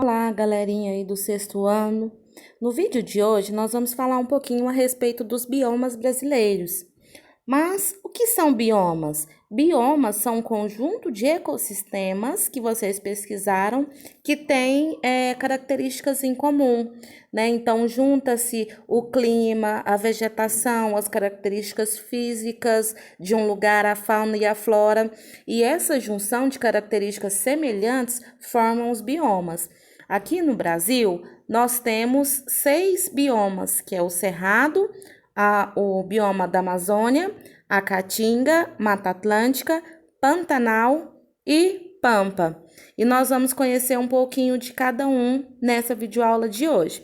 Olá, galerinha aí do sexto ano. No vídeo de hoje, nós vamos falar um pouquinho a respeito dos biomas brasileiros. Mas o que são biomas? Biomas são um conjunto de ecossistemas que vocês pesquisaram que têm características em comum, né? Então, junta-se o clima, a vegetação, as características físicas de um lugar, a fauna e a flora, e essa junção de características semelhantes formam os biomas. Aqui no Brasil, nós temos 6 biomas, que é o Cerrado, o bioma da Amazônia, a Caatinga, Mata Atlântica, Pantanal e Pampa. E nós vamos conhecer um pouquinho de cada um nessa videoaula de hoje,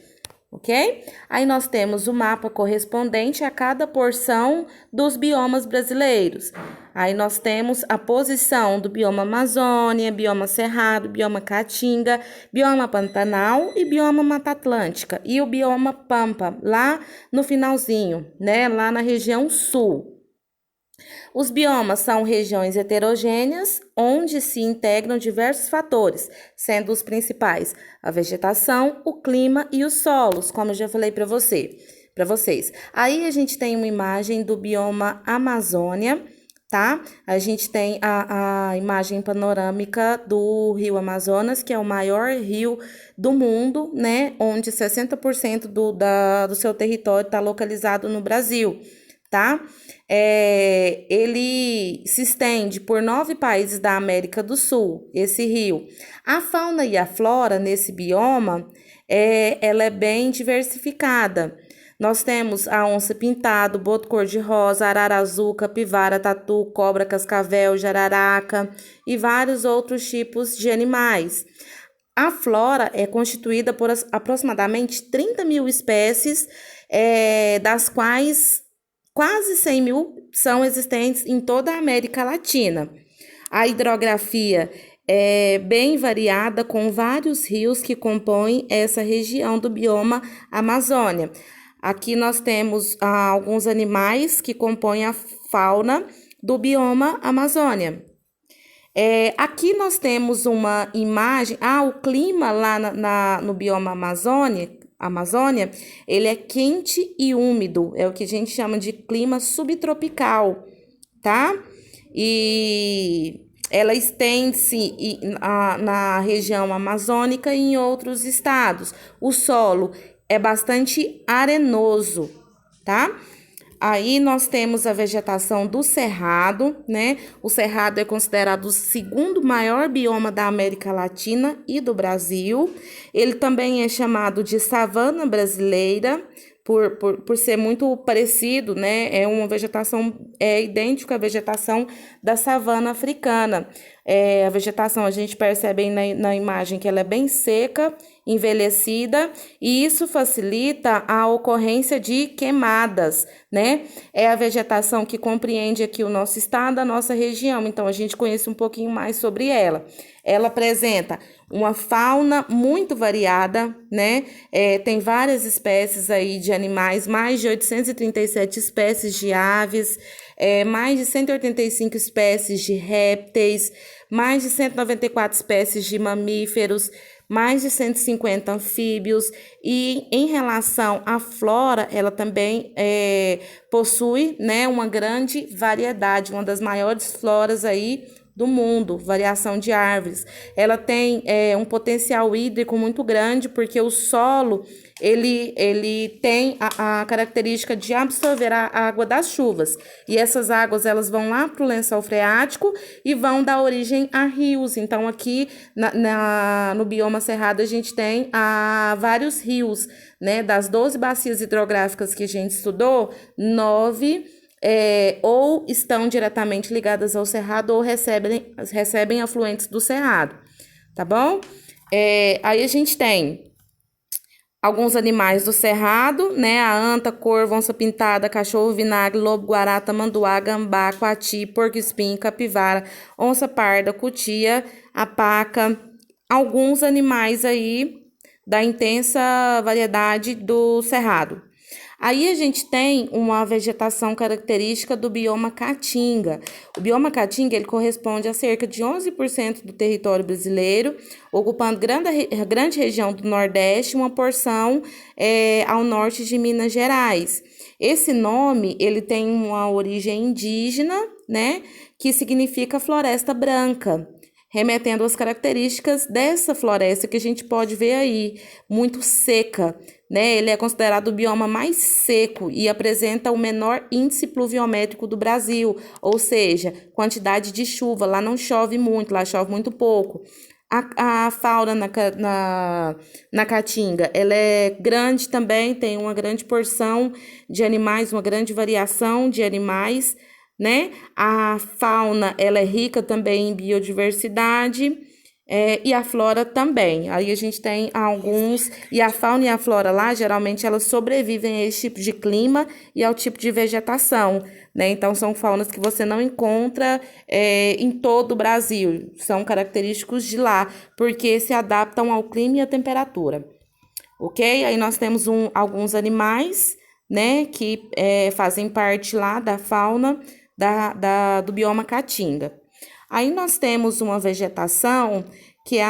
ok? Aí nós temos o mapa correspondente a cada porção dos biomas brasileiros. Aí nós temos a posição do bioma Amazônia, bioma Cerrado, bioma Caatinga, bioma Pantanal e bioma Mata Atlântica. E o bioma Pampa, lá no finalzinho, né? Lá na região sul. Os biomas são regiões heterogêneas, onde se integram diversos fatores, sendo os principais a vegetação, o clima e os solos, como eu já falei para vocês. Aí a gente tem uma imagem do bioma Amazônia, tá? A gente tem a imagem panorâmica do Rio Amazonas, que é o maior rio do mundo, né? Onde 60% do seu território está localizado no Brasil, tá? Ele se estende por 9 países da América do Sul, esse rio. A fauna e a flora nesse bioma, ela é bem diversificada. Nós temos a onça-pintada, boto cor-de-rosa, arara azul, capivara, tatu, cobra, cascavel, jararaca e vários outros tipos de animais. A flora é constituída por aproximadamente 30 mil espécies, das quais quase 100 mil são existentes em toda a América Latina. A hidrografia é bem variada, com vários rios que compõem essa região do bioma Amazônia. Aqui nós temos alguns animais que compõem a fauna do bioma Amazônia. Aqui nós temos uma imagem, o clima lá no bioma Amazônia, ele é quente e úmido, é o que a gente chama de clima subtropical, tá? E ela estende-se na região amazônica e em outros estados. O solo é bastante arenoso, tá? Aí nós temos a vegetação do Cerrado, né? O Cerrado é considerado o segundo maior bioma da América Latina e do Brasil. Ele também é chamado de savana brasileira, por ser muito parecido, né? É uma vegetação idêntica à vegetação da savana africana. A vegetação a gente percebe na imagem que ela é bem seca, envelhecida, e isso facilita a ocorrência de queimadas, né? É a vegetação que compreende aqui o nosso estado, a nossa região, então a gente conhece um pouquinho mais sobre ela. Ela apresenta uma fauna muito variada, né? Tem várias espécies aí de animais, mais de 837 espécies de aves, mais de 185 espécies de répteis, mais de 194 espécies de mamíferos, mais de 150 anfíbios, e em relação à flora, ela também possui, né, uma grande variedade, uma das maiores floras aí do mundo, variação de árvores. Ela tem um potencial hídrico muito grande, porque o solo ele tem a característica de absorver a água das chuvas, e essas águas elas vão lá para o lençol freático e vão dar origem a rios. Então aqui no bioma cerrado a gente tem vários rios, né? Das 12 bacias hidrográficas que a gente estudou, 9 ou estão diretamente ligadas ao cerrado ou recebem afluentes do cerrado, tá bom? Aí a gente tem alguns animais do cerrado, né? A anta, corvo, onça-pintada, cachorro vinagre, lobo-guará, tamanduá, gambá, coati, porco-espinho, capivara, onça-parda, cutia, a paca. Alguns animais aí da intensa variedade do cerrado. Aí a gente tem uma vegetação característica do bioma Caatinga. O bioma Caatinga ele corresponde a cerca de 11% do território brasileiro, ocupando grande região do Nordeste, uma porção ao norte de Minas Gerais. Esse nome ele tem uma origem indígena, né, que significa floresta branca, remetendo às características dessa floresta que a gente pode ver aí, muito seca, né? Ele é considerado o bioma mais seco e apresenta o menor índice pluviométrico do Brasil, ou seja, quantidade de chuva. Lá não chove muito, lá chove muito pouco. A fauna na Caatinga, ela é grande também, tem uma grande porção de animais, uma grande variação de animais, né? A fauna, ela é rica também em biodiversidade, e a flora também. Aí a gente tem alguns, e a fauna e a flora lá, geralmente, elas sobrevivem a esse tipo de clima e ao tipo de vegetação, né? Então, são faunas que você não encontra em todo o Brasil, são característicos de lá, porque se adaptam ao clima e à temperatura, ok? Aí nós temos alguns animais, né, que fazem parte lá da fauna do bioma Caatinga. Aí nós temos uma vegetação que é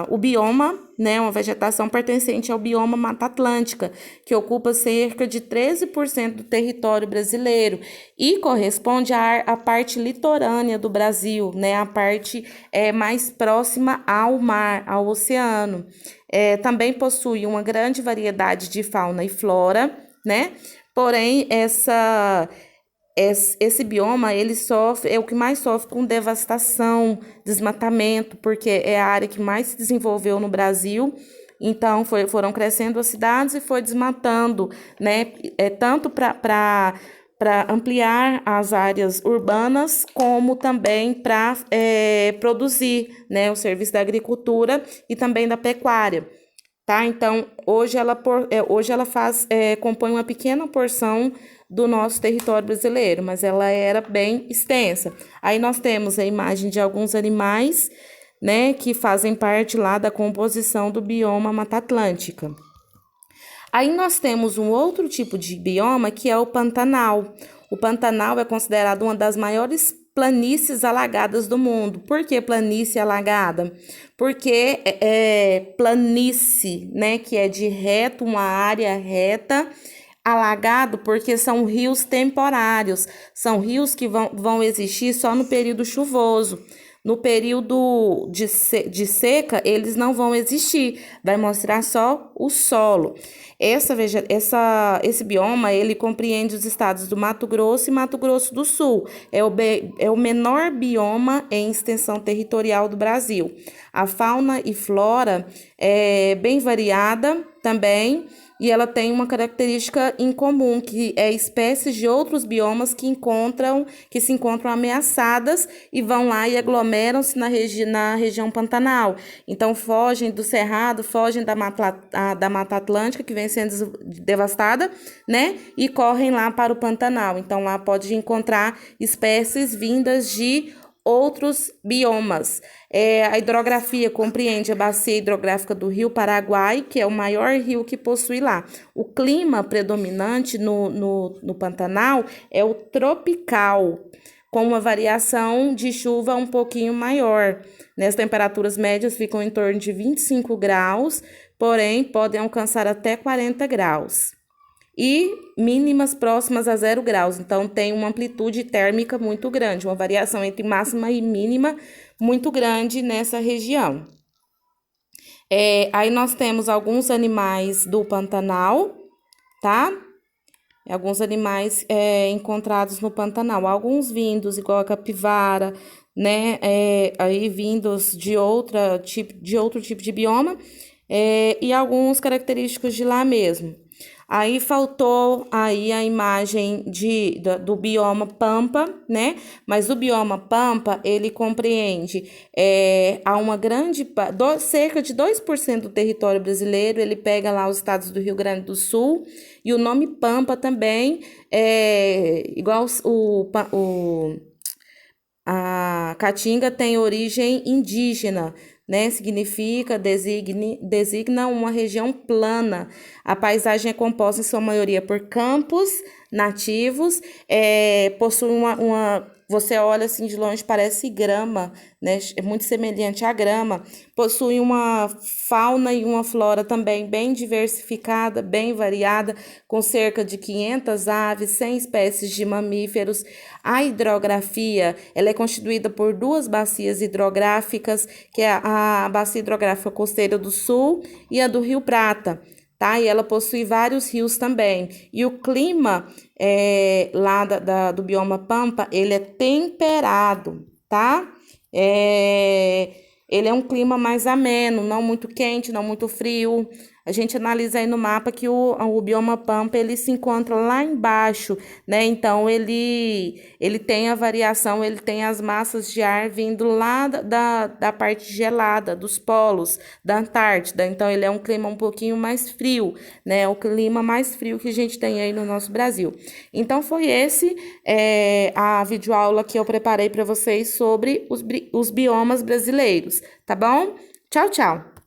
o bioma, né, uma vegetação pertencente ao bioma Mata Atlântica, que ocupa cerca de 13% do território brasileiro e corresponde à parte litorânea do Brasil, né, a parte mais próxima ao mar, ao oceano. Também possui uma grande variedade de fauna e flora, né? Porém, esse bioma, ele sofre, é o que mais sofre com devastação, desmatamento, porque é a área que mais se desenvolveu no Brasil. Então, foram crescendo as cidades e foi desmatando, né? Tanto para ampliar as áreas urbanas, como também para produzir, né, o serviço da agricultura e também da pecuária. Tá? Então, hoje ela compõe uma pequena porção do nosso território brasileiro, mas ela era bem extensa. Aí nós temos a imagem de alguns animais, né, que fazem parte lá da composição do bioma Mata Atlântica. Aí nós temos um outro tipo de bioma que é o Pantanal. O Pantanal é considerado uma das maiores planícies alagadas do mundo. Por que planície alagada? Porque planície, né, que é de reto, uma área reta, alagado porque são rios temporários, são rios que vão existir só no período chuvoso. No período de seca, eles não vão existir, vai mostrar só o solo. Esse bioma, ele compreende os estados do Mato Grosso e Mato Grosso do Sul. É o menor bioma em extensão territorial do Brasil. A fauna e flora é bem variada também, e ela tem uma característica em comum, que é espécies de outros biomas que se encontram ameaçadas e vão lá e aglomeram-se na região Pantanal. Então, fogem do Cerrado, fogem da Mata Atlântica, que vem sendo devastada, né? E correm lá para o Pantanal. Então, lá pode encontrar espécies vindas de outros biomas. A hidrografia compreende a bacia hidrográfica do Rio Paraguai, que é o maior rio que possui lá. O clima predominante no Pantanal é o tropical, com uma variação de chuva um pouquinho maior. As temperaturas médias ficam em torno de 25 graus, porém podem alcançar até 40 graus. E mínimas próximas a 0 graus. Então, tem uma amplitude térmica muito grande, uma variação entre máxima e mínima muito grande nessa região. Aí nós temos alguns animais do Pantanal, tá? Alguns animais encontrados no Pantanal, alguns vindos, igual a capivara, né? Aí vindos de outro tipo de bioma, e alguns característicos de lá mesmo. Aí faltou aí a imagem do bioma Pampa, né? Mas o bioma Pampa, ele compreende cerca de 2% do território brasileiro, ele pega lá os estados do Rio Grande do Sul, e o nome Pampa também igual a Caatinga tem origem indígena, né? Significa, designa uma região plana. A paisagem é composta, em sua maioria, por campos nativos, possui você olha assim de longe, parece grama, né? É muito semelhante à grama. Possui uma fauna e uma flora também bem diversificada, bem variada, com cerca de 500 aves, 100 espécies de mamíferos. A hidrografia, ela é constituída por duas bacias hidrográficas, que é a bacia hidrográfica costeira do Sul e a do Rio Prata. Tá? E ela possui vários rios também. E o clima lá do bioma Pampa, ele é temperado, tá? Ele é um clima mais ameno, não muito quente, não muito frio. A gente analisa aí no mapa que o bioma Pampa, ele se encontra lá embaixo, né? Então, ele tem a variação, ele tem as massas de ar vindo lá da parte gelada, dos polos, da Antártida. Então, ele é um clima um pouquinho mais frio, né? É o clima mais frio que a gente tem aí no nosso Brasil. Então, foi a videoaula que eu preparei para vocês sobre os biomas brasileiros, tá bom? Tchau, tchau!